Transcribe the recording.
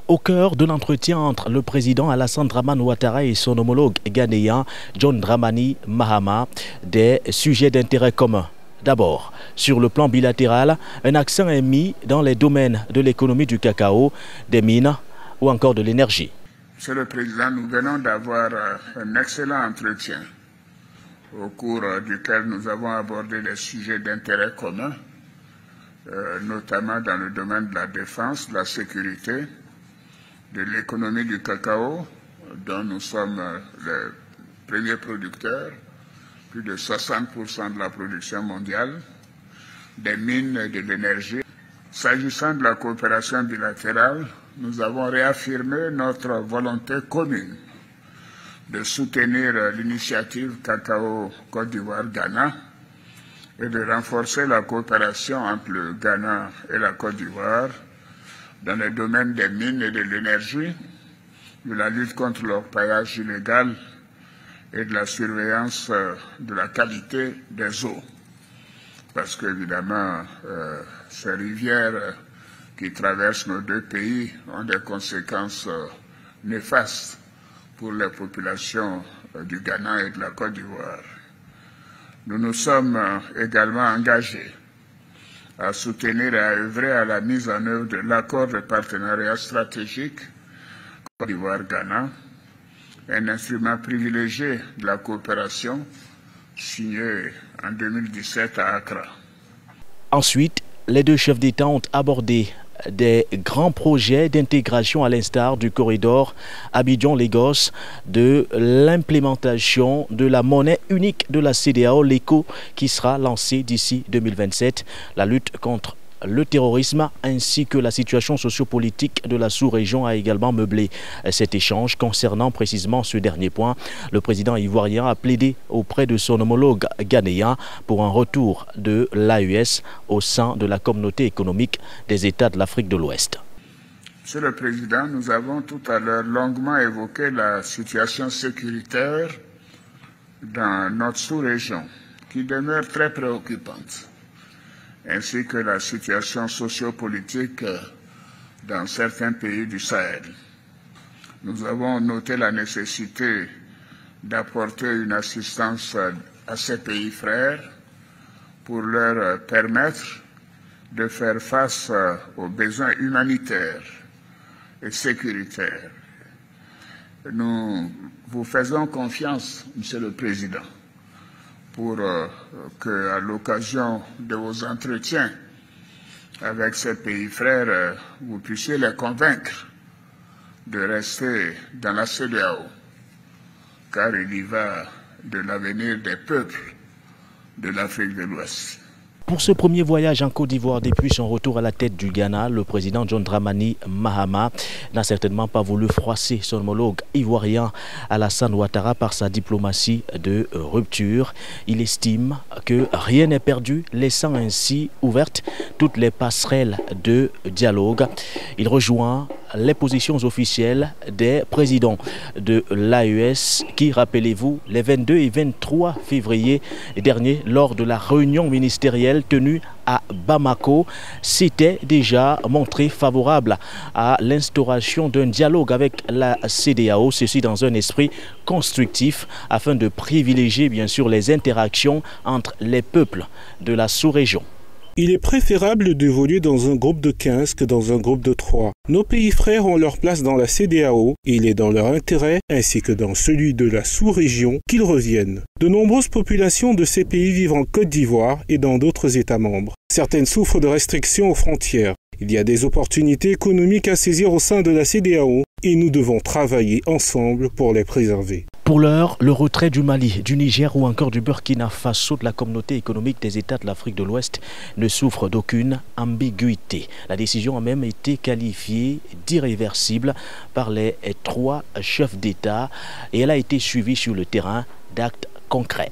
Au cœur de l'entretien entre le président Alassane Dramane Ouattara et son homologue ghanéen John Dramani Mahama, des sujets d'intérêt commun. D'abord, sur le plan bilatéral, un accent est mis dans les domaines de l'économie du cacao, des mines ou encore de l'énergie. Monsieur le Président, nous venons d'avoir un excellent entretien au cours duquel nous avons abordé des sujets d'intérêt commun, notamment dans le domaine de la défense, de la sécurité, de l'économie du cacao, dont nous sommes les premiers producteurs, plus de 60% de la production mondiale, des mines et de l'énergie. S'agissant de la coopération bilatérale, nous avons réaffirmé notre volonté commune de soutenir l'initiative Cacao Côte d'Ivoire-Ghana et de renforcer la coopération entre le Ghana et la Côte d'Ivoire dans les domaines des mines et de l'énergie, de la lutte contre l'orpaillage illégal et de la surveillance de la qualité des eaux. Parce qu'évidemment, ces rivières qui traversent nos deux pays ont des conséquences néfastes pour les populations du Ghana et de la Côte d'Ivoire. Nous nous sommes également engagés à soutenir et à œuvrer à la mise en œuvre de l'accord de partenariat stratégique Côte d'Ivoire-Ghana, un instrument privilégié de la coopération signé en 2017 à Accra. Ensuite, les deux chefs d'État ont abordé des grands projets d'intégration à l'instar du corridor Abidjan-Lagos, de l'implémentation de la monnaie unique de la CEDEAO, l'ECO, qui sera lancée d'ici 2027, la lutte contre le terrorisme ainsi que la situation sociopolitique de la sous-région a également meublé cet échange. Concernant précisément ce dernier point, le président ivoirien a plaidé auprès de son homologue ghanéen pour un retour de l'AES au sein de la communauté économique des États de l'Afrique de l'Ouest. Monsieur le Président, nous avons tout à l'heure longuement évoqué la situation sécuritaire dans notre sous-région qui demeure très préoccupante, ainsi que la situation sociopolitique dans certains pays du Sahel. Nous avons noté la nécessité d'apporter une assistance à ces pays frères pour leur permettre de faire face aux besoins humanitaires et sécuritaires. Nous vous faisons confiance, Monsieur le Président, pour qu'à l'occasion de vos entretiens avec ces pays frères, vous puissiez les convaincre de rester dans la CEDEAO, car il y va de l'avenir des peuples de l'Afrique de l'Ouest. Pour ce premier voyage en Côte d'Ivoire depuis son retour à la tête du Ghana, le président John Dramani Mahama n'a certainement pas voulu froisser son homologue ivoirien Alassane Ouattara par sa diplomatie de rupture. Il estime que rien n'est perdu, laissant ainsi ouvertes toutes les passerelles de dialogue. Il rejoint les positions officielles des présidents de l'AES qui, rappelez-vous, les 22 et 23 février dernier, lors de la réunion ministérielle tenue à Bamako, s'était déjà montré favorable à l'instauration d'un dialogue avec la CEDEAO, ceci dans un esprit constructif afin de privilégier bien sûr les interactions entre les peuples de la sous-région. Il est préférable d'évoluer dans un groupe de 15 que dans un groupe de 3. Nos pays frères ont leur place dans la CEDEAO et il est dans leur intérêt, ainsi que dans celui de la sous-région, qu'ils reviennent. De nombreuses populations de ces pays vivent en Côte d'Ivoire et dans d'autres États membres. Certaines souffrent de restrictions aux frontières. Il y a des opportunités économiques à saisir au sein de la CEDEAO et nous devons travailler ensemble pour les préserver. Pour l'heure, le retrait du Mali, du Niger ou encore du Burkina Faso de la communauté économique des États de l'Afrique de l'Ouest ne souffre d'aucune ambiguïté. La décision a même été qualifiée d'irréversible par les trois chefs d'État et elle a été suivie sur le terrain d'actes concrets.